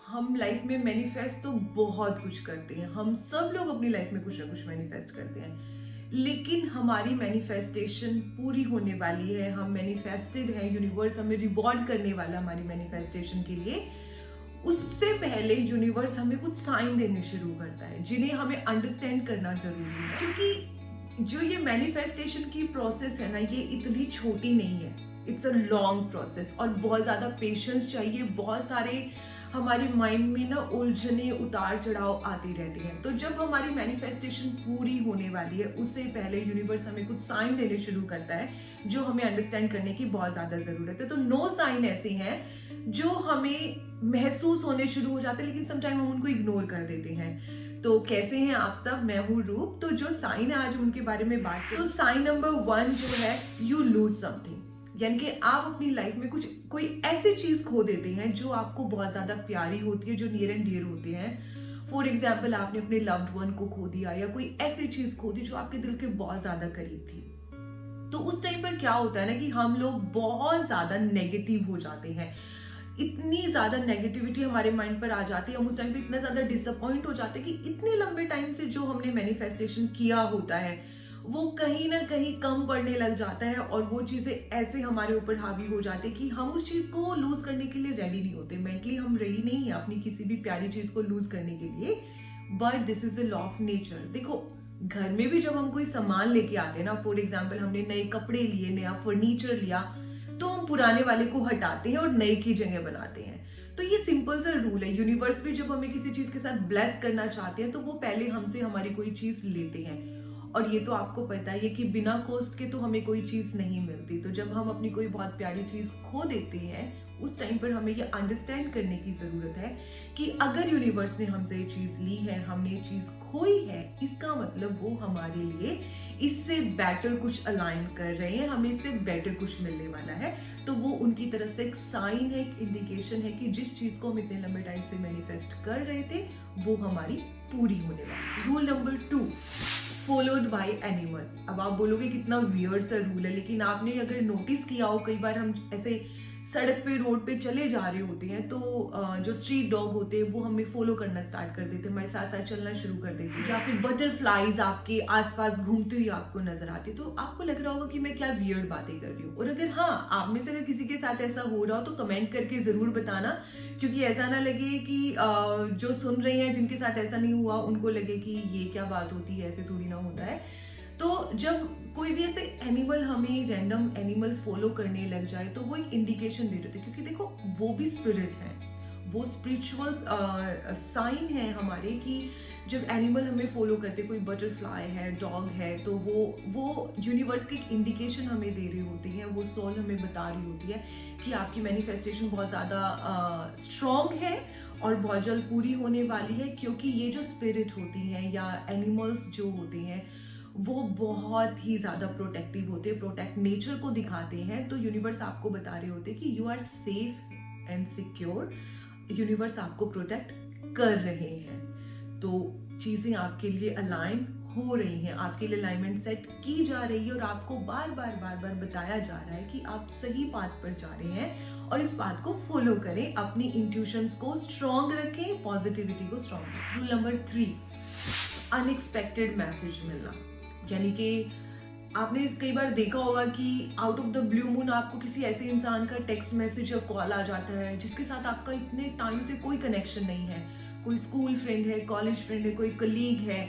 हम लाइफ में मैनिफेस्ट तो बहुत कुछ करते हैं। हम सब लोग अपनी लाइफ में कुछ ना कुछ मैनिफेस्ट करते हैं, लेकिन हमारी मैनिफेस्टेशन पूरी होने वाली है। हम मैनिफेस्टेड हैं, यूनिवर्स हमें रिवॉर्ड करने वाला है हमारी मैनिफेस्टेशन के लिए। उससे पहले यूनिवर्स हमें कुछ साइन देने शुरू करता है, जिन्हें हमें अंडरस्टैंड करना जरूरी है। क्योंकि जो ये मैनिफेस्टेशन की प्रोसेस है ना, ये इतनी छोटी नहीं है। इट्स अ लॉन्ग प्रोसेस और बहुत ज्यादा पेशेंस चाहिए। बहुत सारे हमारे माइंड में ना उलझने, उतार चढ़ाव आते रहते हैं। तो जब हमारी मैनिफेस्टेशन पूरी होने वाली है, उससे पहले यूनिवर्स हमें कुछ साइन देने शुरू करता है, जो हमें अंडरस्टैंड करने की बहुत ज्यादा जरूरत है। तो 9 साइन ऐसे हैं जो हमें महसूस होने शुरू हो जाते हैं, लेकिन समटाइम हम उनको इग्नोर कर देते हैं। तो कैसे हैं आप सब? मैं हूं रूप। तो जो साइन है आज उनके बारे में बात करें। तो साइन नंबर 1 जो है, यू लूज समथिंग, यानी कि आप अपनी लाइफ में कोई ऐसी चीज खो देते हैं जो आपको बहुत ज्यादा प्यारी होती है, जो नियर एंड डियर होते हैं। फॉर एग्जाम्पल, आपने अपने लव्ड वन को खो दिया, या कोई ऐसी चीज खो दी जो आपके दिल के बहुत ज्यादा करीब थी। तो उस टाइम पर क्या होता है ना कि हम लोग बहुत ज्यादा नेगेटिव हो जाते हैं। इतनी ज्यादा नेगेटिविटी हमारे माइंड पर आ जाती है, हम उस टाइम पे इतना ज्यादा डिसअपॉइंट हो जाते हैं कि इतने लंबे टाइम से जो हमने मैनिफेस्टेशन किया होता है वो कहीं ना कहीं कम पड़ने लग जाता है, और वो चीजें ऐसे हमारे ऊपर हावी हो जाते हैं कि हम उस चीज को लूज करने के लिए रेडी नहीं होते। मेंटली हम रेडी नहीं है अपनी किसी भी प्यारी चीज को लूज करने के लिए। But this is the law of nature. देखो, घर में भी जब हम कोई सामान लेके आते हैं ना, फॉर एग्जाम्पल हमने नए कपड़े लिए, नया फर्नीचर लिया, तो हम पुराने वाले को हटाते हैं और नए की जगह बनाते हैं। तो ये सिंपल सा रूल है। यूनिवर्स भी जब हमें किसी चीज के साथ ब्लेस करना चाहते हैं, तो वो पहले हमसे हमारी कोई चीज लेते हैं। और ये तो आपको पता है कि बिना कॉस्ट के तो हमें कोई चीज नहीं मिलती। तो जब हम अपनी कोई बहुत प्यारी चीज खो देते हैं, उस टाइम पर हमें ये अंडरस्टैंड करने की जरूरत है कि अगर यूनिवर्स ने हमसे ये चीज ली है, हमने ये चीज खोई है, इसका मतलब वो हमारे लिए इससे बेटर कुछ अलाइन कर रहे हैं, हमें इससे बेटर कुछ मिलने वाला है। तो वो उनकी तरफ से एक साइन है, एक इंडिकेशन है कि जिस चीज को हम इतने लंबे टाइम से मैनिफेस्ट कर रहे थे, वो हमारी पूरी होने वाली। Rule number 2, followed by animal. अब आप बोलोगे कितना वियर्ड सा रूल है, लेकिन आपने अगर नोटिस किया हो, कई बार हम ऐसे सड़क पे, रोड पे चले जा रहे होते हैं, तो जो स्ट्रीट डॉग होते हैं वो हमें फॉलो करना स्टार्ट कर देते हैं, हमारे साथ साथ चलना शुरू कर देते हैं। या फिर बटरफ्लाईज आपके आसपास घूमते हुए आपको नजर आती है। तो आपको लग रहा होगा कि मैं क्या वियर्ड बातें कर रही हूँ। और अगर हाँ, आप में से अगर किसी के साथ ऐसा हो रहा हो तो कमेंट करके जरूर बताना, क्योंकि ऐसा ना लगे कि जो सुन रहे हैं जिनके साथ ऐसा नहीं हुआ, उनको लगे कि ये क्या बात होती है, ऐसे थोड़ी ना होता है। तो जब कोई भी ऐसे एनिमल, हमें रैंडम एनिमल फॉलो करने लग जाए, तो वो एक इंडिकेशन दे रहे थे, क्योंकि देखो वो भी स्पिरिट है, वो स्पिरिचुअल साइन है हमारे कि जब एनिमल हमें फॉलो करते, कोई बटरफ्लाई है, डॉग है, तो वो यूनिवर्स की एक इंडिकेशन हमें दे रही होती है। वो सोल हमें बता रही होती है कि आपकी मैनिफेस्टेशन बहुत ज्यादा स्ट्रॉन्ग है और बहुत जल्द पूरी होने वाली है। क्योंकि ये जो स्पिरिट होती हैं या एनिमल्स जो होते हैं, वो बहुत ही ज्यादा प्रोटेक्टिव होते हैं, प्रोटेक्ट नेचर को दिखाते हैं। तो यूनिवर्स आपको बता रहे होते हैं कि you are safe and secure, universe आपको प्रोटेक्ट कर रहे हैं। तो चीजें आपके लिए अलाइन हो रही हैं, आपके लिए अलाइनमेंट सेट की जा रही है, और आपको बार बार बताया जा रहा है कि आप सही पाथ पर जा रहे हैं, और इस बात को फॉलो करें, अपनी इंट्यूशंस को स्ट्रॉन्ग रखें, पॉजिटिविटी को स्ट्रॉन्ग रखें। रूल नंबर 3, अनएक्सपेक्टेड मैसेज मिलना। यानी कि आपने कई बार देखा होगा कि out of the blue moon आपको किसी ऐसे इंसान का टेक्स्ट मैसेज या कॉल आ जाता है जिसके साथ आपका इतने टाइम से कोई कनेक्शन नहीं है। कोई स्कूल फ्रेंड है, कॉलेज फ्रेंड है, कोई कलीग है।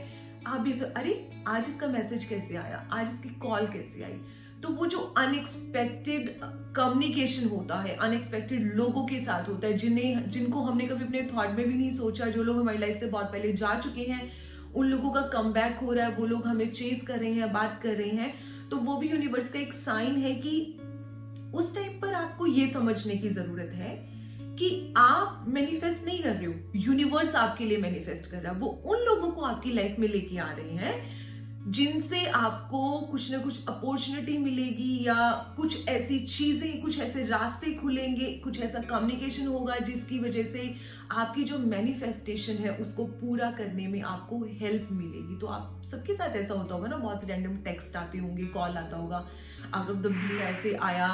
आप भी अरे आज इसका मैसेज कैसे आया, आज इसकी कॉल कैसे आई। तो वो जो अनएक्सपेक्टेड कम्युनिकेशन होता है, अनएक्सपेक्टेड लोगों के साथ होता है, जिनको हमने कभी अपने थॉट में भी नहीं सोचा, जो लोग हमारी लाइफ से बहुत पहले जा चुके हैं, उन लोगों का कमबैक हो रहा है, वो लोग हमें चेस कर रहे हैं, बात कर रहे हैं। तो वो भी यूनिवर्स का एक साइन है कि उस टाइम पर आपको ये समझने की जरूरत है कि आप मैनिफेस्ट नहीं कर रहे हो, यूनिवर्स आपके लिए मैनिफेस्ट कर रहा है। वो उन लोगों को आपकी लाइफ में लेके आ रहे हैं जिनसे आपको कुछ ना कुछ अपॉर्चुनिटी मिलेगी, या कुछ ऐसी चीजें, कुछ ऐसे रास्ते खुलेंगे, कुछ ऐसा कम्युनिकेशन होगा जिसकी वजह से आपकी जो मैनिफेस्टेशन है उसको पूरा करने में आपको हेल्प मिलेगी। तो आप सबके साथ ऐसा होता होगा ना, बहुत रैंडम टेक्स्ट आते होंगे, कॉल आता होगा, आउट ऑफ द ब्लू ऐसे आया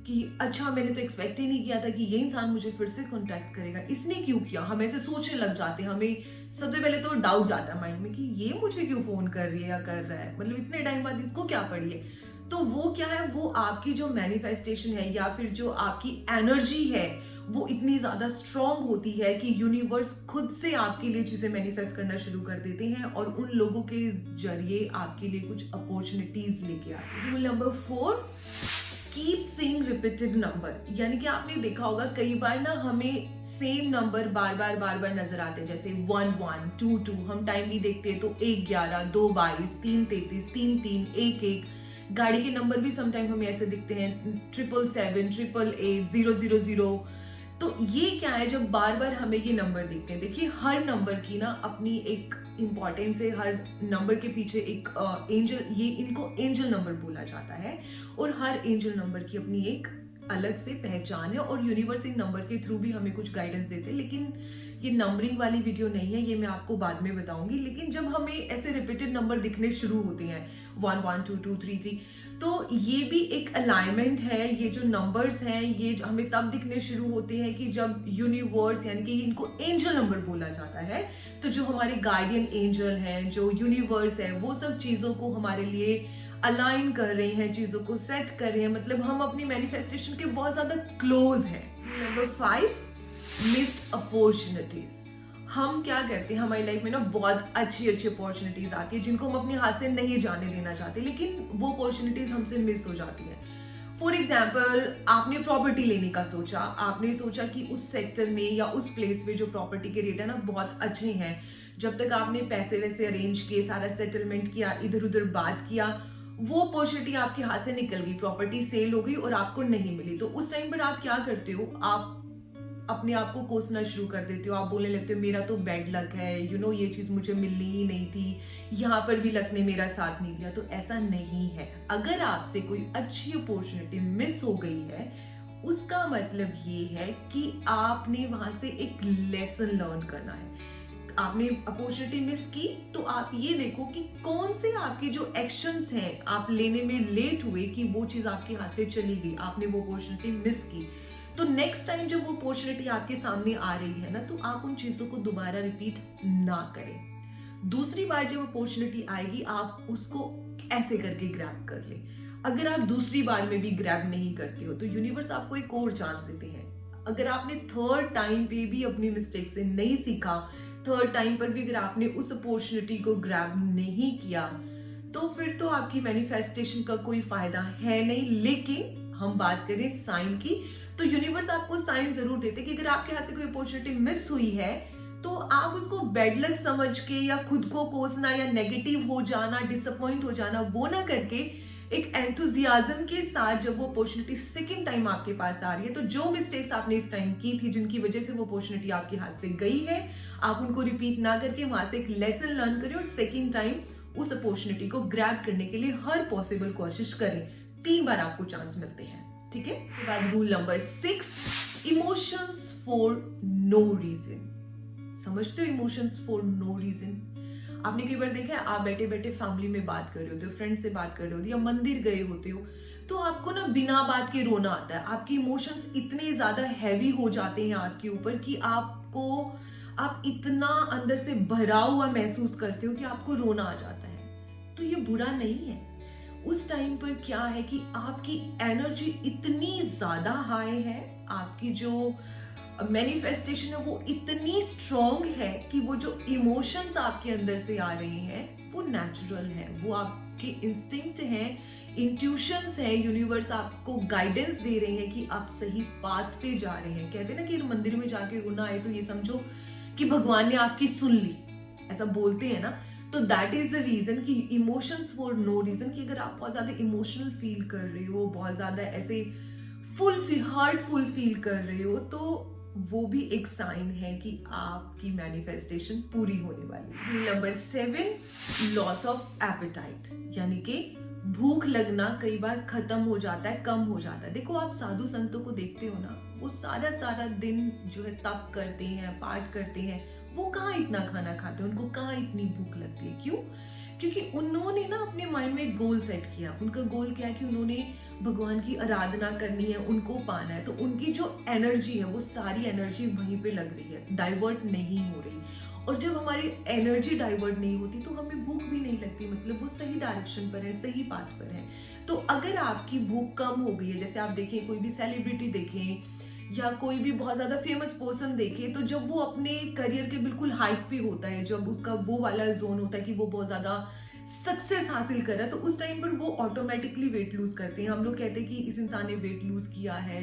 कि अच्छा मैंने तो एक्सपेक्ट ही नहीं किया था कि ये इंसान मुझे फिर से कांटेक्ट करेगा, इसने क्यों किया। हम ऐसे सोचने लग जाते हैं, हमें सबसे पहले तो डाउट जाता है माइंड में कि ये मुझे क्यों फोन कर रही है या कर रहा है, मतलब इतने टाइम बाद इसको क्या पड़ी है। तो वो क्या है, वो आपकी जो मैनिफेस्टेशन है या फिर जो आपकी एनर्जी है वो इतनी ज्यादा स्ट्रांग होती है कि यूनिवर्स खुद से आपके लिए चीजें मैनिफेस्ट करना शुरू कर देते हैं और उन लोगों के जरिए आपके लिए कुछ अपॉर्चुनिटीज लेके आते हैं। Rule number 4, keep saying repeated number. यानी कि आपने देखा होगा कई बार ना हमें सेम नंबर बार बार नजर आते हैं, जैसे 1 1 2 2। हम टाइम भी देखते हैं तो 1 11 2 22 3 33 3 3 1 1। गाड़ी के नंबर भी समटाइम हमें ऐसे दिखते हैं 777 888 000। तो ये क्या है, जब बार बार हमें ये नंबर दिखते हैं, देखिए हर नंबर की ना अपनी एक इंपॉर्टेंस है, हर नंबर के पीछे एक एंजल, ये इनको एंजल नंबर बोला जाता है और हर एंजल नंबर की अपनी एक अलग से पहचान है और यूनिवर्स इन नंबर के थ्रू भी हमें कुछ गाइडेंस देते हैं। लेकिन ये नंबरिंग वाली वीडियो नहीं है, ये मैं आपको बाद में बताऊंगी। लेकिन जब हमें ऐसे रिपीटेड नंबर दिखने शुरू होते हैं 1 1 2 2 3 3, तो ये भी एक अलाइनमेंट है। ये जो नंबर्स हैं ये हमें तब दिखने शुरू होते हैं कि जब यूनिवर्स, यानी कि इनको एंजल नंबर बोला जाता है, तो जो हमारे गार्डियन एंजल हैं, जो यूनिवर्स है, वो सब चीजों को हमारे लिए अलाइन कर रहे हैं, चीजों को सेट कर रहे हैं, मतलब हम अपनी मैनिफेस्टेशन के बहुत ज्यादा क्लोज हैं। Number 5, missed opportunities. हम क्या करते हैं, हमारी लाइफ में ना बहुत अच्छी अपॉर्चुनिटीज आती है जिनको हम अपने हाथ से नहीं जाने देना चाहते, लेकिन वो अपॉर्चुनिटीज हमसे मिस हो जाती है। फॉर एग्जाम्पल, आपने प्रॉपर्टी लेने का सोचा, आपने सोचा कि उस सेक्टर में या उस प्लेस में जो प्रॉपर्टी के रेट है ना बहुत अच्छे हैं। जब तक आपने पैसे वैसे अरेंज किए, सारा सेटलमेंट किया, इधर उधर बात किया, वो अपॉर्चुनिटी आपके हाथ से निकल गई, प्रॉपर्टी सेल हो गई और आपको नहीं मिली। तो उस टाइम पर आप क्या करते हो, आप अपने आप को कोसना शुरू कर देते हो। आप बोलने लगते हो मेरा तो बैड लक है, ये चीज मुझे मिलनी ही नहीं थी, यहाँ पर भी लक ने मेरा साथ नहीं दिया। तो ऐसा नहीं है। अगर आपसे कोई अच्छी अपॉर्चुनिटी मिस हो गई है, उसका मतलब ये है कि आपने वहां से एक लेसन लर्न करना है। आपने अपॉर्चुनिटी मिस की तो आप ये देखो कि कौन से आपके जो एक्शंस हैं आप लेने में लेट हुए कि वो चीज आपके हाथ से चली गई, आपने वो अपॉर्चुनिटी मिस की। तो नेक्स्ट टाइम जब वो अपॉर्चुनिटी आपके सामने आ रही है ना, तो आप उन चीजों को दोबारा रिपीट ना करें। दूसरी बार जब अपॉर्चुनिटी आएगी आप उसको ऐसे करके ग्रैब कर ले। अगर आप दूसरी बार में भी ग्रैब नहीं करते हो तो यूनिवर्स आपको एक और चांस देते हैं। अगर आपने थर्ड टाइम पे भी अपनी मिस्टेक से नहीं सीखा, थर्ड टाइम पर भी अगर आपने उस अपॉर्चुनिटी को ग्रैब नहीं किया, तो फिर तो आपकी मैनिफेस्टेशन का कोई फायदा है नहीं। लेकिन हम बात करें साइन की, तो यूनिवर्स आपको साइन जरूर देते कि अगर आपके हाथ से कोई अपॉर्चुनिटी मिस हुई है तो आप उसको बैड लक समझ के या खुद को कोसना या नेगेटिव हो जाना, डिसअपॉइंट हो जाना, वो ना करके एक एंथुजियाज्म के साथ जब वो अपॉर्चुनिटी सेकंड टाइम आपके पास आ रही है, तो जो मिस्टेक्स आपने इस टाइम की थी जिनकी वजह से वो अपॉर्चुनिटी आपके हाथ से गई है, आप उनको रिपीट ना करके वहां से एक लेसन लर्न करें और सेकंड टाइम उस अपॉर्चुनिटी को ग्रैब करने के लिए हर पॉसिबल कोशिश करें। 3 बार आपको चांस मिलते हैं, ठीक है। उसके बाद rule number 6, emotions for no reason. समझते हो इमोशंस फॉर नो रीजन? आपने कई बार देखा है, आप बैठे बैठे फैमिली में बात कर रहे होते हो, फ्रेंड से बात कर रहे होते हो या मंदिर गए होते हो, तो आपको ना बिना बात के रोना आता है। आपकी इमोशंस इतने ज्यादा हैवी हो जाते हैं आपके ऊपर कि आप इतना अंदर से भरा हुआ महसूस करते हो कि आपको रोना आ जाता है। तो ये बुरा नहीं है। उस टाइम पर क्या है कि आपकी एनर्जी इतनी ज्यादा हाई है, आपकी जो मैनिफेस्टेशन है वो इतनी स्ट्रॉन्ग है कि वो जो इमोशंस आपके अंदर से आ रहे हैं वो नेचुरल है, वो आपके इंस्टिंक्ट हैं, इंट्यूशंस हैं। यूनिवर्स आपको गाइडेंस दे रहे हैं कि आप सही पाथ पे जा रहे हैं। कहते हैं ना कि मंदिर में जाके रोना आए तो ये समझो कि भगवान ने आपकी सुन ली, ऐसा बोलते हैं ना। तो दैट इज द रीजन कि इमोशंस फॉर नो रीजन, कि अगर आप बहुत ज्यादा इमोशनल फील कर रहे हो, बहुत ज्यादा ऐसे हार्टफुल फील कर रहे हो, तो वो भी एक साइन है कि आपकी मैनिफेस्टेशन पूरी होने वाली है। नंबर 7, लॉस ऑफ एपेटाइट, यानी कि भूख लगना कई बार खत्म हो जाता है, कम हो जाता है। देखो आप साधु संतों को देखते हो ना, वो सारा दिन जो है तप करते हैं, पाठ करते हैं, वो कहाँ इतना खाना खाते हैं, उनको कहाँ इतनी भूख लगती है। क्यों? क्योंकि उन्होंने ना अपने माइंड में एक गोल सेट किया। उनका गोल क्या है कि उन्होंने भगवान की आराधना करनी है, उनको पाना है, तो उनकी जो एनर्जी है वो सारी एनर्जी वहीं पे लग रही है, डाइवर्ट नहीं हो रही। और जब हमारी एनर्जी डाइवर्ट नहीं होती तो हमें भूख भी नहीं लगती, मतलब वो सही डायरेक्शन पर है, सही पाथ पर है। तो अगर आपकी भूख कम हो गई है, जैसे आप देखें कोई भी सेलिब्रिटी देखें या कोई भी बहुत ज्यादा फेमस पर्सन देखे, तो जब वो अपने करियर के बिल्कुल हाइक पे होता है, जब उसका वो वाला जोन होता है कि वो बहुत ज्यादा सक्सेस हासिल कर रहा है, तो उस टाइम पर वो ऑटोमेटिकली वेट लूज करते हैं। हम लोग कहते हैं कि इस इंसान ने वेट लूज किया है,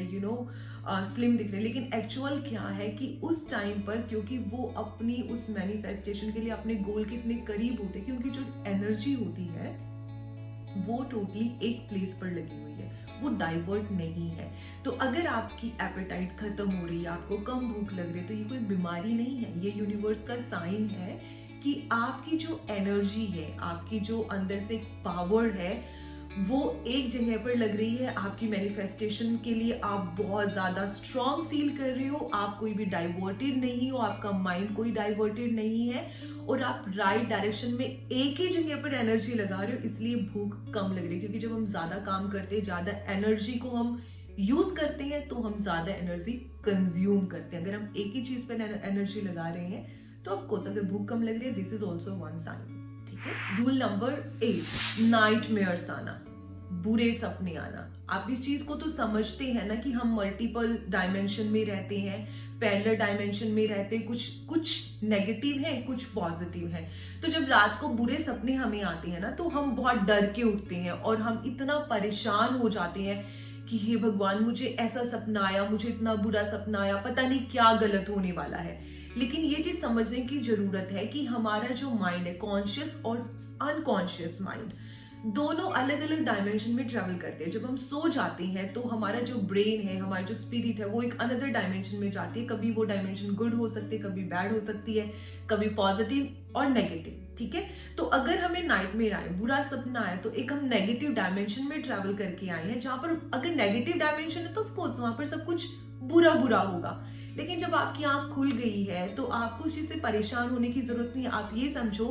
स्लिम दिख रहे हैं, लेकिन एक्चुअल क्या है कि उस टाइम पर क्योंकि वो अपनी उस मैनिफेस्टेशन के लिए अपने गोल के इतने करीब होते हैं कि उनकी जो एनर्जी होती है वो टोटली एक प्लेस पर लगी हुई है, वो डाइवर्ट नहीं है। तो अगर आपकी एपेटाइट खत्म हो रही है, आपको कम भूख लग रही है, तो ये कोई बीमारी नहीं है, ये यूनिवर्स का साइन है कि आपकी जो एनर्जी है, आपकी जो अंदर से पावर है, वो एक जगह पर लग रही है। आपकी मैनिफेस्टेशन के लिए आप बहुत ज्यादा स्ट्रांग फील कर रहे हो, आप कोई भी डाइवर्टेड नहीं हो, आपका माइंड कोई डाइवर्टेड नहीं है, और आप राइट डायरेक्शन में एक ही जगह पर एनर्जी लगा रहे हो, इसलिए भूख कम लग रही है। क्योंकि जब हम ज्यादा काम करते हैं, ज्यादा एनर्जी को हम यूज करते हैं, तो हम ज्यादा एनर्जी कंज्यूम करते हैं। अगर हम एक ही चीज पर एनर्जी लगा रहे हैं तो ऑफ कोर्स अगर भूख कम लग रही है, this is also one sine. ठीक है। रूल नंबर 8, नाइटमेयर्स आना, बुरे सपने आना। आप इस चीज को तो समझते हैं ना कि हम मल्टीपल डायमेंशन में रहते हैं, पैरेलल डायमेंशन में रहते हैं, कुछ नेगेटिव है, कुछ पॉजिटिव है। तो जब रात को बुरे सपने हमें आते हैं ना, तो हम बहुत डर के उठते हैं और हम इतना परेशान हो जाते हैं कि हे भगवान, मुझे ऐसा सपना आया, मुझे इतना बुरा सपना आया, पता नहीं क्या गलत होने वाला है। लेकिन ये चीज समझने की जरूरत है कि हमारा जो माइंड है, कॉन्शियस और अनकॉन्शियस माइंड, दोनों अलग अलग डायमेंशन में ट्रेवल करते हैं। जब हम सो जाते हैं तो हमारा जो ब्रेन है, हमारी जो स्पिरिट है, वो एक अनदर डायमेंशन में जाती है। कभी वो डायमेंशन गुड हो सकती है, कभी बैड हो सकती है, कभी पॉजिटिव और नेगेटिव। ठीक है। तो अगर हमें नाइटमेयर आए, बुरा सपना आए, तो एक हम नेगेटिव डायमेंशन में ट्रेवल करके आए हैं, जहां पर अगर नेगेटिव डायमेंशन है तो ऑफकोर्स वहां पर सब कुछ बुरा बुरा होगा। लेकिन जब आपकी आंख खुल गई है तो आपको उस चीज से परेशान होने की जरूरत नहीं है। आप ये समझो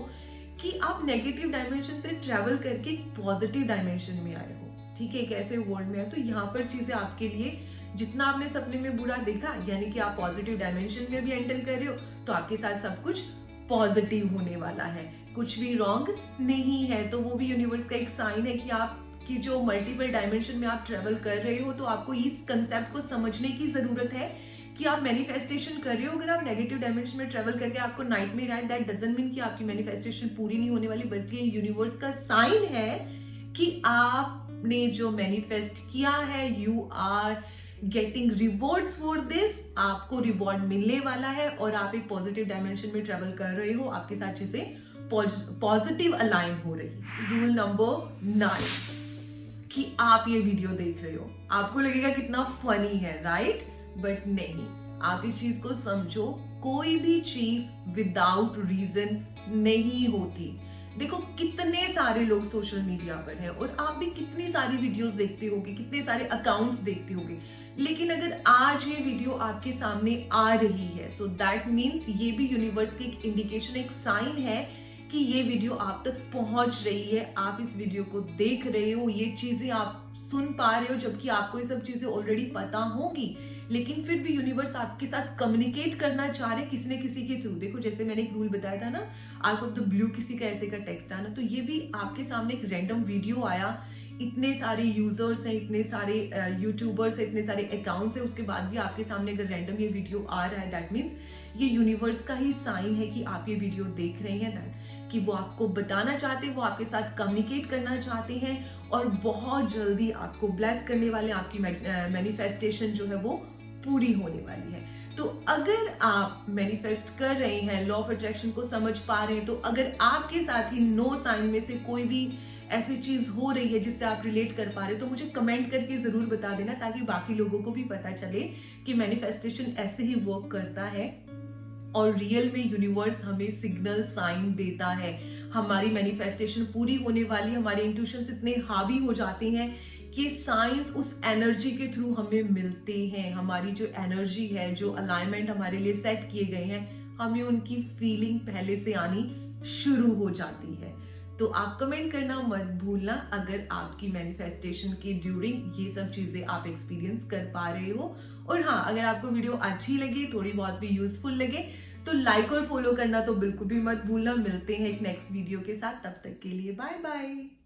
कि आप नेगेटिव डायमेंशन से ट्रेवल करके पॉजिटिव डायमेंशन में आए हो। ठीक है, एक ऐसे वर्ल्ड में आए, तो यहाँ पर चीजें आपके लिए, जितना आपने सपने में बुरा देखा, यानी कि आप पॉजिटिव डायमेंशन में भी एंटर कर रहे हो, तो आपके साथ सब कुछ पॉजिटिव होने वाला है, कुछ भी रॉन्ग नहीं है। तो वो भी यूनिवर्स का एक साइन है कि आपकी जो मल्टीपल डायमेंशन में आप ट्रेवल कर रहे हो, तो आपको इस कंसेप्ट को समझने की जरूरत है कि आप मैनिफेस्टेशन कर रहे हो। अगर आप नेगेटिव डायमेंशन में ट्रेवल करके आपको नाइटमेयर आए, दैट डजंट मीन कि आपकी मैनिफेस्टेशन पूरी नहीं होने वाली, बल्कि ये यूनिवर्स का साइन है कि आपने जो मैनिफेस्ट किया है, you are getting rewards for this, आपको रिवॉर्ड मिलने वाला है और आप एक पॉजिटिव डायमेंशन में ट्रेवल कर रहे हो, आपके साथ चीजें पॉजिटिव अलाइन हो रही। रूल नंबर 9, कि आप ये वीडियो देख रहे हो, आपको लगेगा कितना फनी है, राइट? बट नहीं, आप इस चीज को समझो, कोई भी चीज विदाउट रीजन नहीं होती। देखो कितने सारे लोग सोशल मीडिया पर हैं और आप भी कितनी सारी वीडियोस देखते होगे, कितने सारे अकाउंट्स देखते होगे, लेकिन अगर आज ये वीडियो आपके सामने आ रही है, सो दैट मीन्स ये भी यूनिवर्स की एक इंडिकेशन, एक साइन है कि ये वीडियो आप तक पहुंच रही है, आप इस वीडियो को देख रहे हो, ये चीजें आप सुन पा रहे हो, जबकि आपको ये सब चीजें ऑलरेडी पता होंगी, लेकिन फिर भी यूनिवर्स आपके साथ कम्युनिकेट करना चाह रहे किसी न किसी के थ्रू। देखो जैसे मैंने एक रूल बताया था ना, आउट ऑफ द ब्लू किसी का ऐसे का टेक्स्ट आना, तो ये भी आपके सामने एक रैंडम वीडियो आया, इतने सारे यूजर्स हैं, इतने सारे यूट्यूबर्स हैं, इतने सारे अकाउंट्स हैं, उसके बाद भी आपके सामने अगर रैंडम ये वीडियो आ रहा है, दैट मीन्स ये यूनिवर्स का ही साइन है कि आप ये वीडियो देख रहे हैं, दैट कि वो आपको बताना चाहते हैं, वो आपके साथ कम्युनिकेट करना चाहते हैं और बहुत जल्दी आपको ब्लेस करने वाले, आपकी मैनिफेस्टेशन जो है वो पूरी होने वाली है। तो अगर आप मैनिफेस्ट कर रहे हैं, लॉ ऑफ अट्रैक्शन को समझ पा रहे हैं, तो अगर आपके साथ ही 9 साइन में से कोई भी ऐसी चीज हो रही है जिससे आप रिलेट कर पा रहे, तो मुझे कमेंट करके जरूर बता देना, ताकि बाकी लोगों को भी पता चले कि मैनिफेस्टेशन ऐसे ही वर्क करता है और रियल में यूनिवर्स हमें सिग्नल साइन देता है। हमारी मैनिफेस्टेशन पूरी होने वाली, हमारे इंट्यूशंस इतने हावी हो जाते हैं कि साइंस उस एनर्जी के थ्रू हमें मिलते हैं। हमारी जो एनर्जी है, जो अलाइनमेंट हमारे लिए सेट किए गए हैं, हमें उनकी फीलिंग पहले से आनी शुरू हो जाती है। तो आप कमेंट करना मत भूलना अगर आपकी मैनिफेस्टेशन के ड्यूरिंग ये सब चीजें आप एक्सपीरियंस कर पा रहे हो। और हाँ, अगर आपको वीडियो अच्छी लगे, थोड़ी बहुत भी यूजफुल लगे, तो लाइक और फॉलो करना तो बिल्कुल भी मत भूलना। मिलते हैं एक नेक्स्ट वीडियो के साथ, तब तक के लिए बाय बाय।